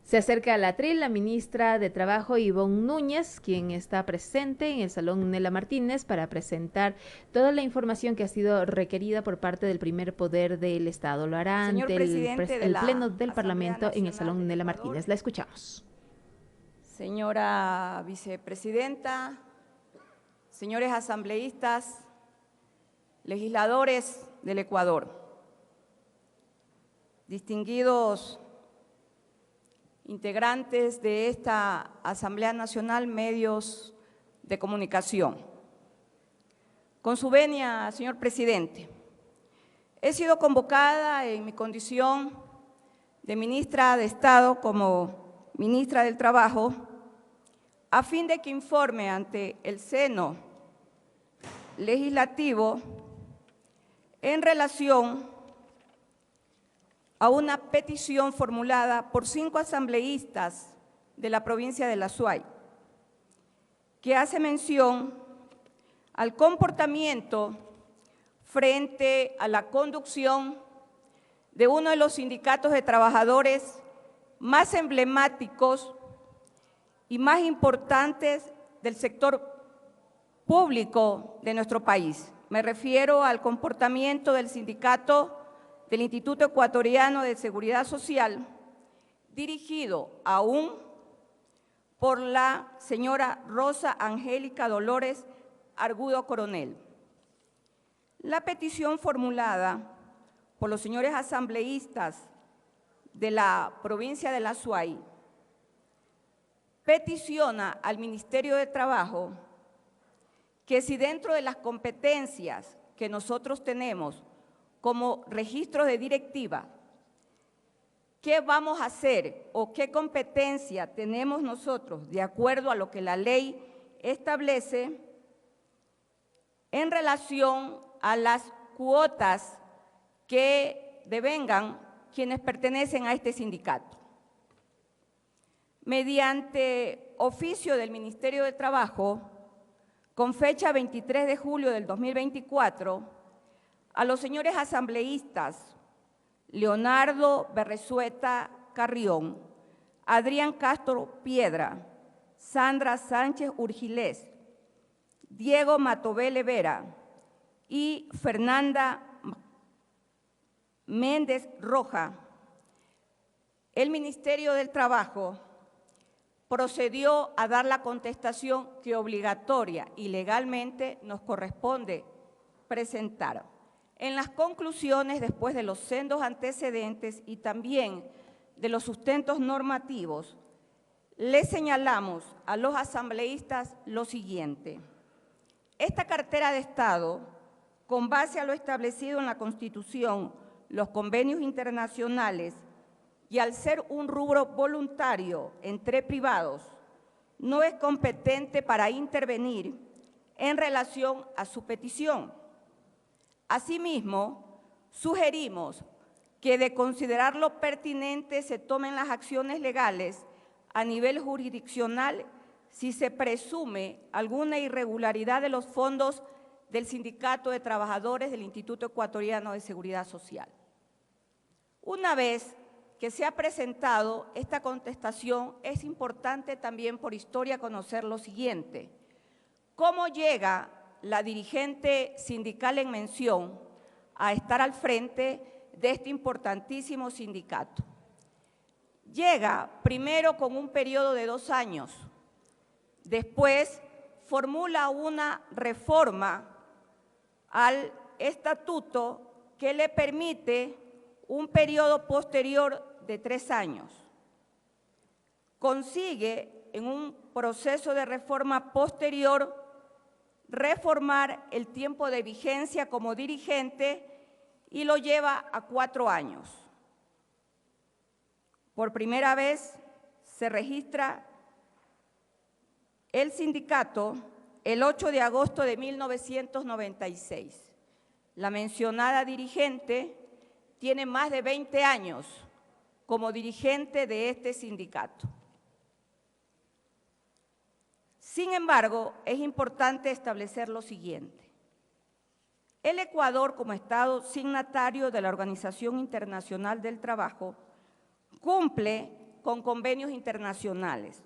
Se acerca al atril la ministra de Trabajo, Ivonne Núñez, quien está presente en el Salón Nela Martínez para presentar toda la información que ha sido requerida por parte del primer poder del Estado. Lo hará Señor ante presidente de el Pleno la del Asamblea Parlamento en el Nacional Salón del Nela Ecuador, Martínez. La escuchamos. señora vicepresidenta, señores asambleístas, legisladores del Ecuador, distinguidos integrantes de esta Asamblea Nacional, medios de comunicación. Con su venia, señor presidente, he sido convocada en mi condición de ministra de Estado como ministra del Trabajo a fin de que informe ante el seno legislativo en relación a una petición formulada por 5 asambleístas de la provincia de La Suay, que hace mención al comportamiento frente a la conducción de uno de los sindicatos de trabajadores más emblemáticos y más importantes del sector público de nuestro país. Me refiero al comportamiento del sindicato del Instituto Ecuatoriano de Seguridad Social, dirigido aún por la señora Rosa Angélica Dolores Argudo Coronel. La petición formulada por los señores asambleístas de la provincia de La Suay peticiona al Ministerio de Trabajo que si dentro de las competencias que nosotros tenemos como registro de directiva, ¿qué vamos a hacer o qué competencia tenemos nosotros de acuerdo a lo que la ley establece en relación a las cuotas que devengan quienes pertenecen a este sindicato? Mediante oficio del Ministerio de Trabajo, con fecha 23 de julio del 2024, a los señores asambleístas Leonardo Berresueta Carrión, Adrián Castro Piedra, Sandra Sánchez Urgilés, Diego Matobele Vera y Fernanda Méndez Roja, el Ministerio del Trabajo procedió a dar la contestación que obligatoria y legalmente nos corresponde presentar. En las conclusiones, después de los sendos antecedentes y también de los sustentos normativos, le señalamos a los asambleístas lo siguiente. Esta cartera de Estado, con base a lo establecido en la Constitución, los convenios internacionales y al ser un rubro voluntario entre privados, no es competente para intervenir en relación a su petición. Asimismo, sugerimos que de considerarlo pertinente se tomen las acciones legales a nivel jurisdiccional si se presume alguna irregularidad de los fondos del Sindicato de Trabajadores del Instituto Ecuatoriano de Seguridad Social. Una vez que se ha presentado esta contestación, es importante también por historia conocer lo siguiente: cómo llega la dirigente sindical en mención a estar al frente de este importantísimo sindicato. Llega primero con un periodo de 2 años, después formula una reforma al estatuto que le permite un periodo posterior de 3 años. Consigue en un proceso de reforma posterior reformar el tiempo de vigencia como dirigente y lo lleva a 4 años. Por primera vez se registra el sindicato el 8 de agosto de 1996. La mencionada dirigente tiene más de 20 años como dirigente de este sindicato. Sin embargo, es importante establecer lo siguiente. El Ecuador, como Estado signatario de la Organización Internacional del Trabajo, cumple con convenios internacionales,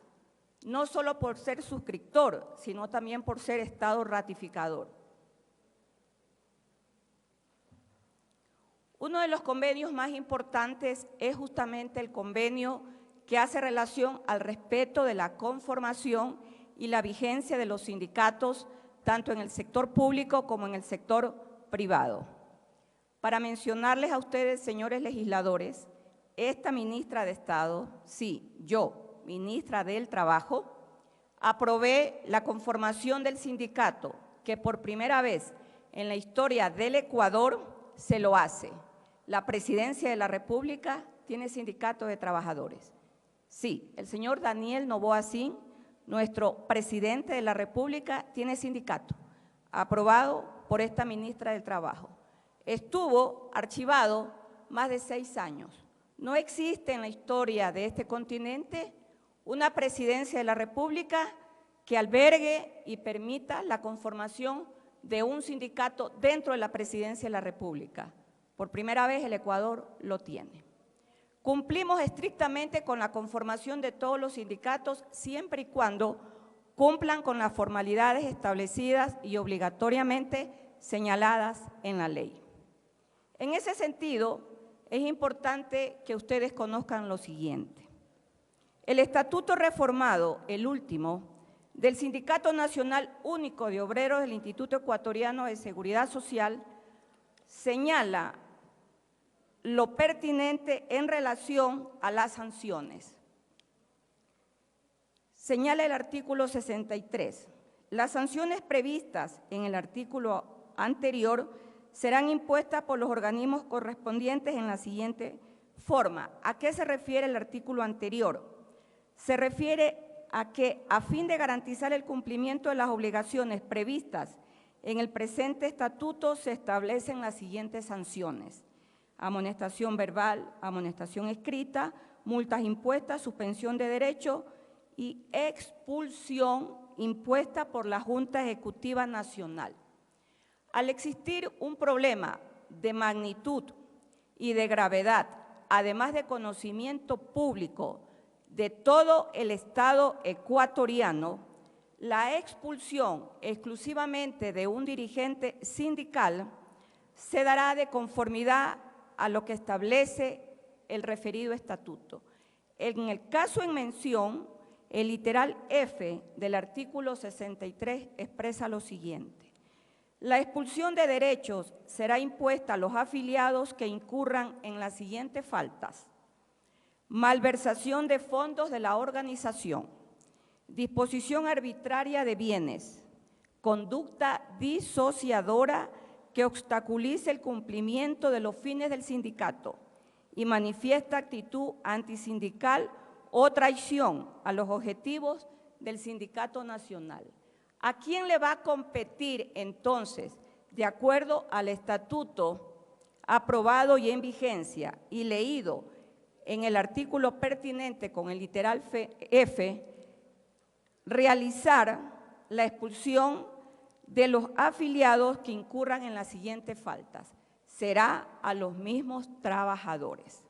no solo por ser suscriptor, sino también por ser Estado ratificador. Uno de los convenios más importantes es justamente el convenio que hace relación al respeto de la conformación y la vigencia de los sindicatos, tanto en el sector público como en el sector privado. Para mencionarles a ustedes, señores legisladores, esta ministra de Estado, sí, yo, ministra del Trabajo, aprobé la conformación del sindicato que por primera vez en la historia del Ecuador se lo hace. La Presidencia de la República tiene sindicato de trabajadores. Sí, el señor Daniel Noboa Sin, nuestro presidente de la República, tiene sindicato, aprobado por esta ministra del Trabajo. Estuvo archivado más de 6 años. No existe en la historia de este continente una Presidencia de la República que albergue y permita la conformación de un sindicato dentro de la Presidencia de la República. Por primera vez el Ecuador lo tiene. Cumplimos estrictamente con la conformación de todos los sindicatos siempre y cuando cumplan con las formalidades establecidas y obligatoriamente señaladas en la ley. En ese sentido, es importante que ustedes conozcan lo siguiente. El estatuto reformado, el último, del Sindicato Nacional Único de Obreros del Instituto Ecuatoriano de Seguridad Social, señala lo pertinente en relación a las sanciones. Señala el artículo 63. Las sanciones previstas en el artículo anterior serán impuestas por los organismos correspondientes en la siguiente forma. ¿A qué se refiere el artículo anterior? Se refiere a que, a fin de garantizar el cumplimiento de las obligaciones previstas en el presente estatuto, se establecen las siguientes sanciones: amonestación verbal, amonestación escrita, multas impuestas, suspensión de derecho y expulsión impuesta por la Junta Ejecutiva Nacional. Al existir un problema de magnitud y de gravedad, además de conocimiento público de todo el Estado ecuatoriano, la expulsión exclusivamente de un dirigente sindical se dará de conformidad a lo que establece el referido estatuto. En el caso en mención, el literal F del artículo 63 expresa lo siguiente: la expulsión de derechos será impuesta a los afiliados que incurran en las siguientes faltas: malversación de fondos de la organización, disposición arbitraria de bienes, conducta disociadora que obstaculice el cumplimiento de los fines del sindicato y manifiesta actitud antisindical o traición a los objetivos del sindicato nacional. ¿A quién le va a competir entonces, de acuerdo al estatuto aprobado y en vigencia y leído en el artículo pertinente con el literal F, realizar la expulsión de los afiliados que incurran en las siguientes faltas? Será a los mismos trabajadores.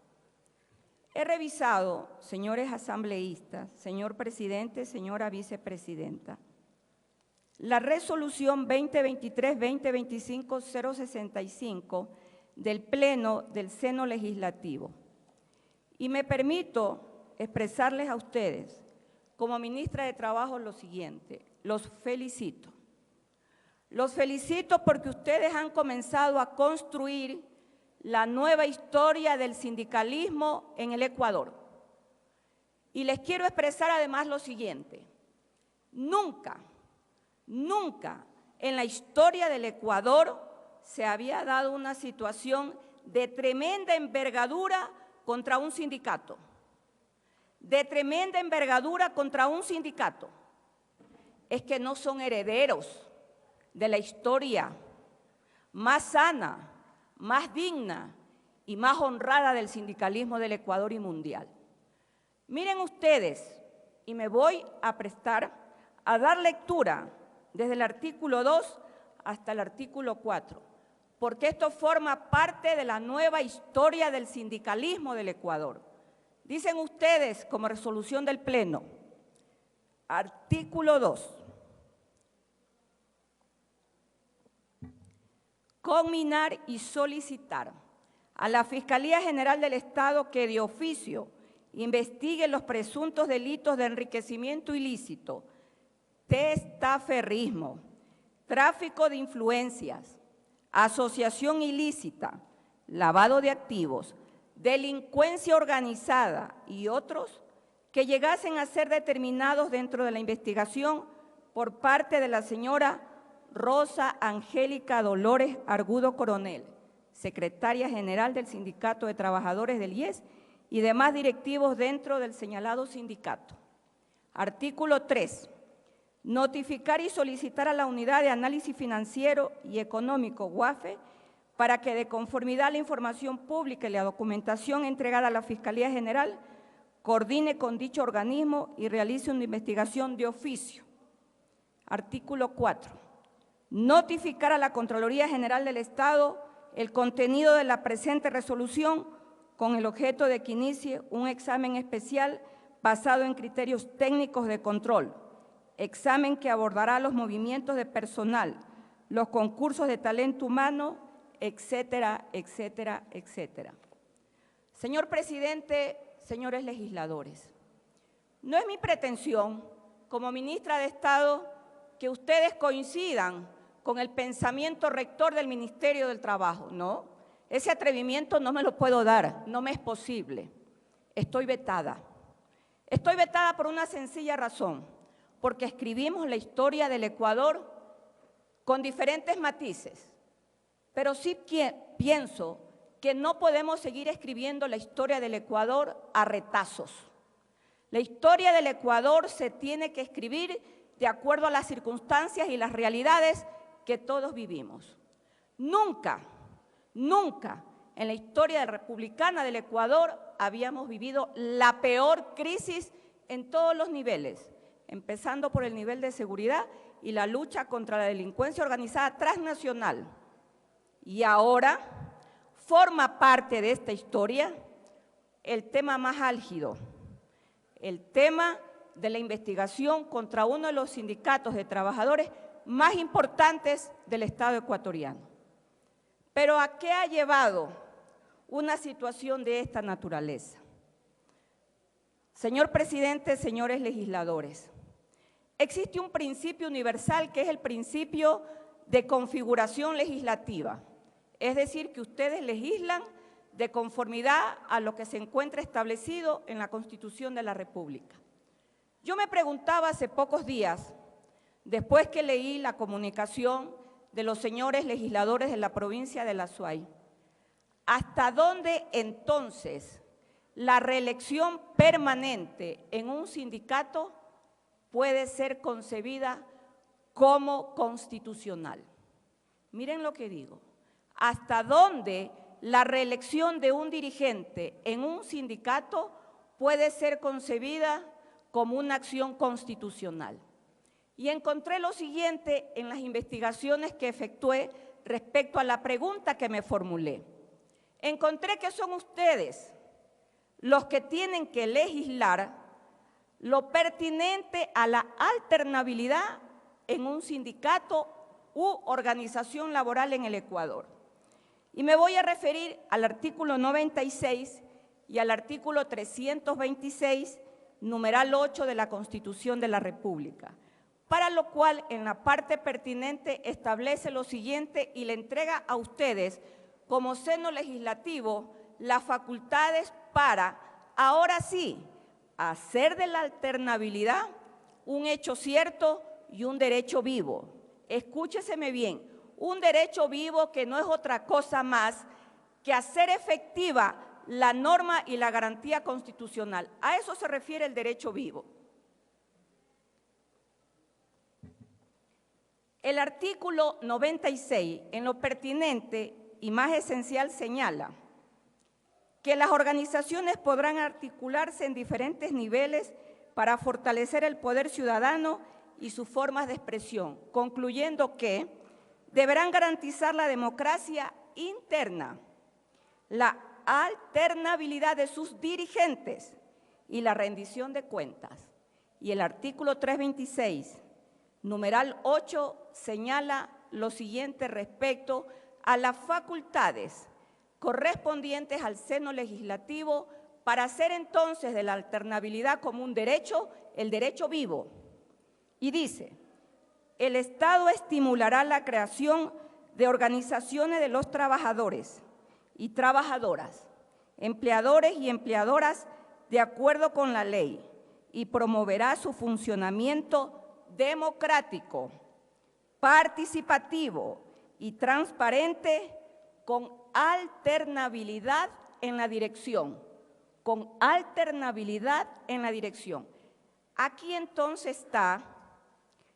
He revisado, señores asambleístas, señor presidente, señora vicepresidenta, la resolución 2023-2025-065 del Pleno del Seno Legislativo. Y me permito expresarles a ustedes, como ministra de Trabajo, lo siguiente: los felicito. Los felicito porque ustedes han comenzado a construir la nueva historia del sindicalismo en el Ecuador. Y les quiero expresar además lo siguiente: nunca en la historia del Ecuador se había dado una situación de tremenda envergadura contra un sindicato. De tremenda envergadura contra un sindicato. Es que no son herederos de la historia más sana, más digna y más honrada del sindicalismo del Ecuador y mundial. Miren ustedes, y me voy a prestar a dar lectura desde el artículo 2 hasta el artículo 4, porque esto forma parte de la nueva historia del sindicalismo del Ecuador. Dicen ustedes, como resolución del Pleno, artículo 2, conminar y solicitar a la Fiscalía General del Estado que de oficio investigue los presuntos delitos de enriquecimiento ilícito, testaferrismo, tráfico de influencias, asociación ilícita, lavado de activos, delincuencia organizada y otros que llegasen a ser determinados dentro de la investigación por parte de la señora Rosa Angélica Dolores Argudo Coronel, secretaria general del Sindicato de Trabajadores del IES y demás directivos dentro del señalado sindicato. Artículo 3. Notificar y solicitar a la Unidad de Análisis Financiero y Económico, UAFE, para que de conformidad a la información pública y la documentación entregada a la Fiscalía General, coordine con dicho organismo y realice una investigación de oficio. Artículo 4. Notificar a la Contraloría General del Estado el contenido de la presente resolución con el objeto de que inicie un examen especial basado en criterios técnicos de control, examen que abordará los movimientos de personal, los concursos de talento humano, etcétera, etcétera, etcétera. Señor presidente, señores legisladores, no es mi pretensión como ministra de Estado que ustedes coincidan con el pensamiento rector del Ministerio del Trabajo, no. Ese atrevimiento no me lo puedo dar, no me es posible. Estoy vetada. Estoy vetada por una sencilla razón, porque escribimos la historia del Ecuador con diferentes matices, pero sí pienso que no podemos seguir escribiendo la historia del Ecuador a retazos. La historia del Ecuador se tiene que escribir de acuerdo a las circunstancias y las realidades que todos vivimos. Nunca en la historia republicana del Ecuador habíamos vivido la peor crisis en todos los niveles, empezando por el nivel de seguridad y la lucha contra la delincuencia organizada transnacional. Y ahora forma parte de esta historia el tema más álgido, el tema de la investigación contra uno de los sindicatos de trabajadores más importantes del Estado ecuatoriano. Pero ¿a qué ha llevado una situación de esta naturaleza? Señor presidente, señores legisladores, existe un principio universal que es el principio de configuración legislativa, es decir, que ustedes legislan de conformidad a lo que se encuentra establecido en la Constitución de la República. Yo me preguntaba hace pocos días, después que leí la comunicación de los señores legisladores de la provincia de La Suay, ¿hasta dónde entonces la reelección permanente en un sindicato puede ser concebida como constitucional? Miren lo que digo, ¿hasta dónde la reelección de un dirigente en un sindicato puede ser concebida como una acción constitucional? Y encontré lo siguiente en las investigaciones que efectué respecto a la pregunta que me formulé. Encontré que son ustedes los que tienen que legislar lo pertinente a la alternabilidad en un sindicato u organización laboral en el Ecuador. Y me voy a referir al artículo 96 y al artículo 326, numeral 8 de la Constitución de la República, para lo cual en la parte pertinente establece lo siguiente y le entrega a ustedes como seno legislativo las facultades para, ahora sí, hacer de la alternabilidad un hecho cierto y un derecho vivo. Escúcheseme bien, un derecho vivo que no es otra cosa más que hacer efectiva la norma y la garantía constitucional. A eso se refiere el derecho vivo. El artículo 96, en lo pertinente y más esencial, señala que las organizaciones podrán articularse en diferentes niveles para fortalecer el poder ciudadano y sus formas de expresión, concluyendo que deberán garantizar la democracia interna, la alternabilidad de sus dirigentes, y la rendición de cuentas. Y el artículo 326, numeral 8, señala lo siguiente respecto a las facultades correspondientes al seno legislativo para hacer entonces de la alternabilidad como un derecho, el derecho vivo. Y dice, el Estado estimulará la creación de organizaciones de los trabajadores y trabajadoras, empleadores y empleadoras de acuerdo con la ley y promoverá su funcionamiento democrático, participativo y transparente con alternabilidad en la dirección, con alternabilidad en la dirección. Aquí entonces está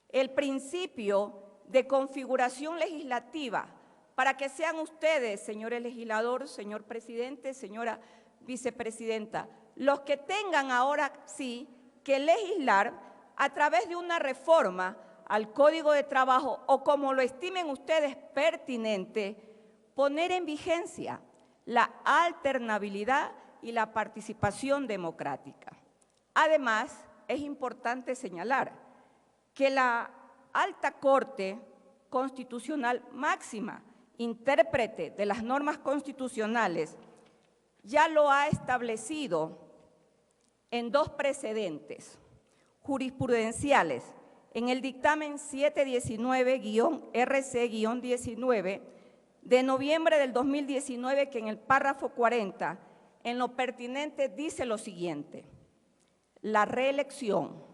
el principio de configuración legislativa para que sean ustedes, señores legisladores, señor presidente, señora vicepresidenta, los que tengan ahora sí que legislar a través de una reforma al Código de Trabajo o como lo estimen ustedes pertinente, poner en vigencia la alternabilidad y la participación democrática. Además, es importante señalar que la Alta Corte Constitucional Máxima, intérprete de las normas constitucionales, ya lo ha establecido en dos precedentes jurisprudenciales, en el dictamen 719-RC-19 de noviembre del 2019, que en el párrafo 40, en lo pertinente, dice lo siguiente: la reelección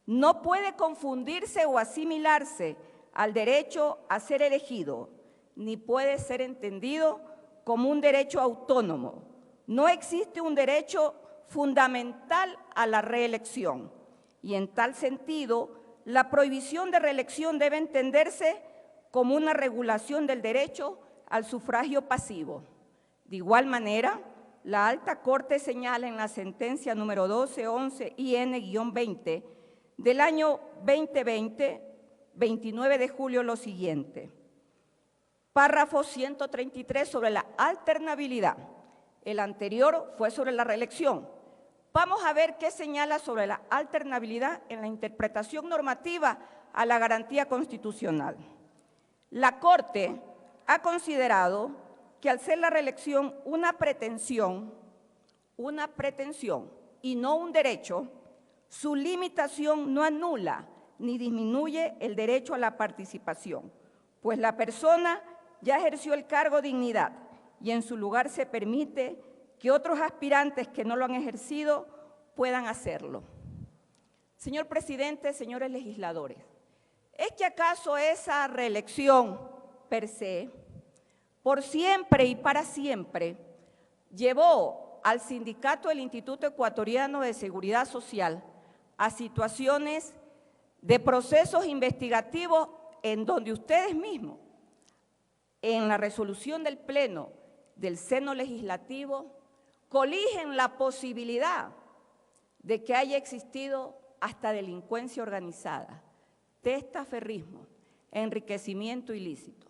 no puede confundirse o asimilarse al derecho a ser elegido, ni puede ser entendido como un derecho autónomo. No existe un derecho fundamental a la reelección y en tal sentido, la prohibición de reelección debe entenderse como una regulación del derecho al sufragio pasivo. De igual manera, la Alta Corte señala en la sentencia número 1211 IN-20 del año 2020, 29 de julio, lo siguiente. Párrafo 133 sobre la alternabilidad. El anterior fue sobre la reelección. Vamos a ver qué señala sobre la alternabilidad en la interpretación normativa a la garantía constitucional. La Corte ha considerado que al ser la reelección una pretensión y no un derecho, su limitación no anula ni disminuye el derecho a la participación, pues la persona ya ejerció el cargo de dignidad y en su lugar se permite que otros aspirantes que no lo han ejercido puedan hacerlo. Señor presidente, señores legisladores, ¿es que acaso esa reelección per se, por siempre y para siempre, llevó al sindicato del Instituto Ecuatoriano de Seguridad Social a situaciones de procesos investigativos en donde ustedes mismos, en la resolución del Pleno del seno legislativo, coligen la posibilidad de que haya existido hasta delincuencia organizada, testaferrismo, enriquecimiento ilícito?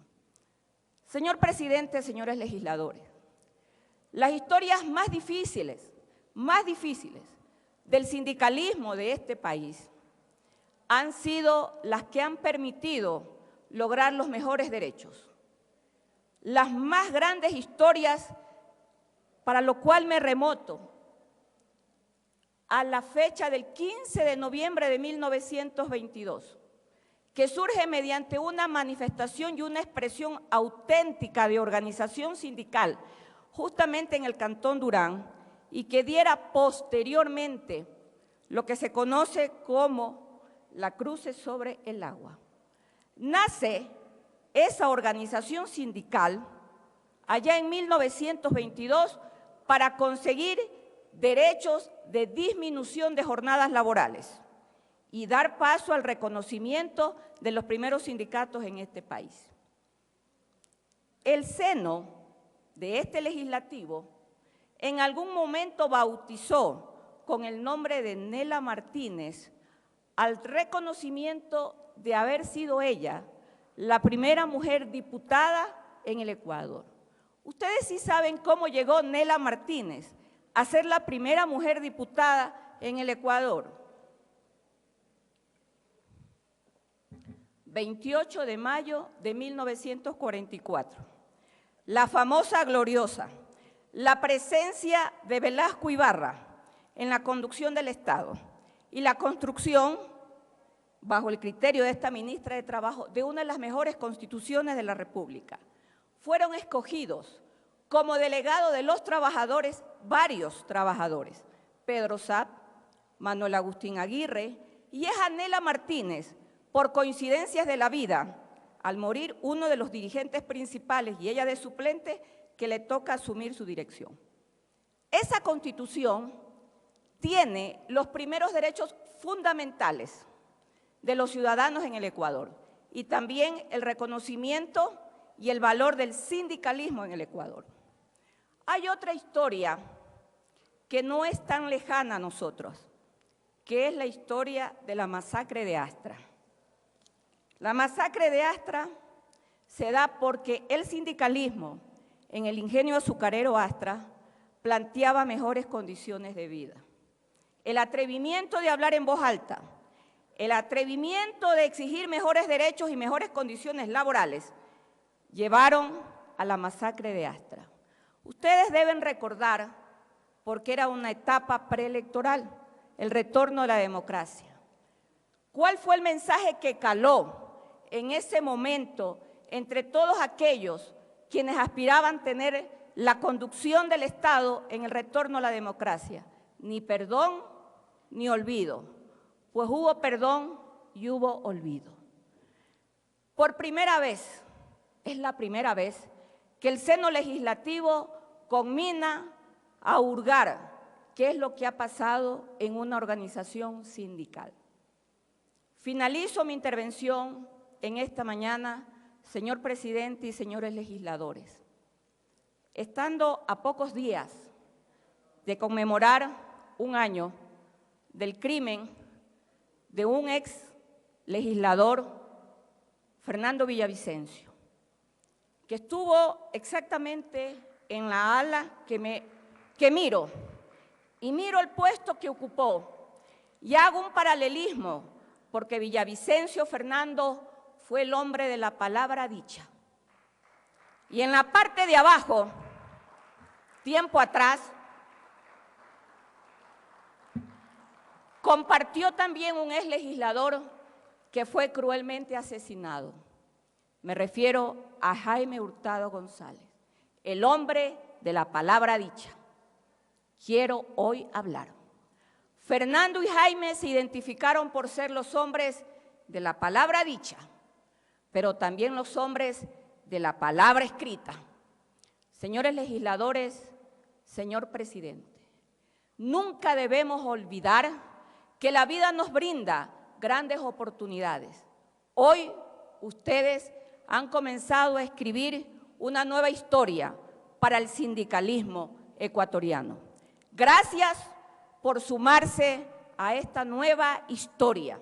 Señor presidente, señores legisladores, las historias más difíciles del sindicalismo de este país han sido las que han permitido lograr los mejores derechos. Las más grandes historias, para lo cual me remoto a la fecha del 15 de noviembre de 1922, que surge mediante una manifestación y una expresión auténtica de organización sindical, justamente en el Cantón Durán, y que diera posteriormente lo que se conoce como la Cruce sobre el Agua. Nace esa organización sindical allá en 1922 para conseguir derechos de disminución de jornadas laborales y dar paso al reconocimiento de los primeros sindicatos en este país. El seno de este legislativo en algún momento bautizó con el nombre de Nela Martínez al reconocimiento de haber sido ella la primera mujer diputada en el Ecuador. Ustedes sí saben cómo llegó Nela Martínez a ser la primera mujer diputada en el Ecuador. 28 de mayo de 1944. La famosa gloriosa, la presencia de Velasco Ibarra en la conducción del Estado y la construcción, bajo el criterio de esta ministra de Trabajo, de una de las mejores constituciones de la República. Fueron escogidos como delegado de los trabajadores, varios trabajadores, Pedro Saab, Manuel Agustín Aguirre y es Anela Martínez, por coincidencias de la vida, al morir uno de los dirigentes principales y ella de suplente, que le toca asumir su dirección. Esa Constitución tiene los primeros derechos fundamentales de los ciudadanos en el Ecuador y también el reconocimiento y el valor del sindicalismo en el Ecuador. Hay otra historia que no es tan lejana a nosotros, que es la historia de la masacre de Astra. La masacre de Astra se da porque el sindicalismo en el ingenio azucarero Astra planteaba mejores condiciones de vida. El atrevimiento de hablar en voz alta, el atrevimiento de exigir mejores derechos y mejores condiciones laborales llevaron a la masacre de Astra. Ustedes deben recordar, porque era una etapa preelectoral, el retorno a la democracia. ¿Cuál fue el mensaje que caló en ese momento entre todos aquellos quienes aspiraban a tener la conducción del Estado en el retorno a la democracia? Ni perdón ni olvido, pues hubo perdón y hubo olvido. Por primera vez, es la primera vez que el seno legislativo conmina a hurgar qué es lo que ha pasado en una organización sindical. Finalizo mi intervención en esta mañana, señor presidente y señores legisladores. Estando a pocos días de conmemorar un año del crimen de un ex legislador, Fernando Villavicencio, que estuvo exactamente en la ala que miro, y miro el puesto que ocupó, y hago un paralelismo, porque Villavicencio Fernando fue el hombre de la palabra dicha. Y en la parte de abajo, tiempo atrás, compartió también un ex legislador que fue cruelmente asesinado. Me refiero a Jaime Hurtado González, el hombre de la palabra dicha. Quiero hoy hablar. Fernando y Jaime se identificaron por ser los hombres de la palabra dicha, pero también los hombres de la palabra escrita. Señores legisladores, señor presidente, nunca debemos olvidar que la vida nos brinda grandes oportunidades. Hoy ustedes han comenzado a escribir una nueva historia para el sindicalismo ecuatoriano. Gracias por sumarse a esta nueva historia.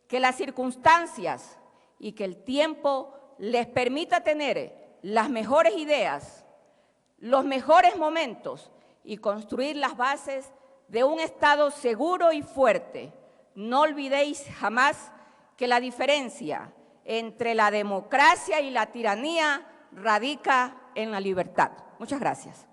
Que las circunstancias y que el tiempo les permita tener las mejores ideas, los mejores momentos y construir las bases de un Estado seguro y fuerte. No olvidéis jamás que la diferencia entre la democracia y la tiranía radica en la libertad. Muchas gracias.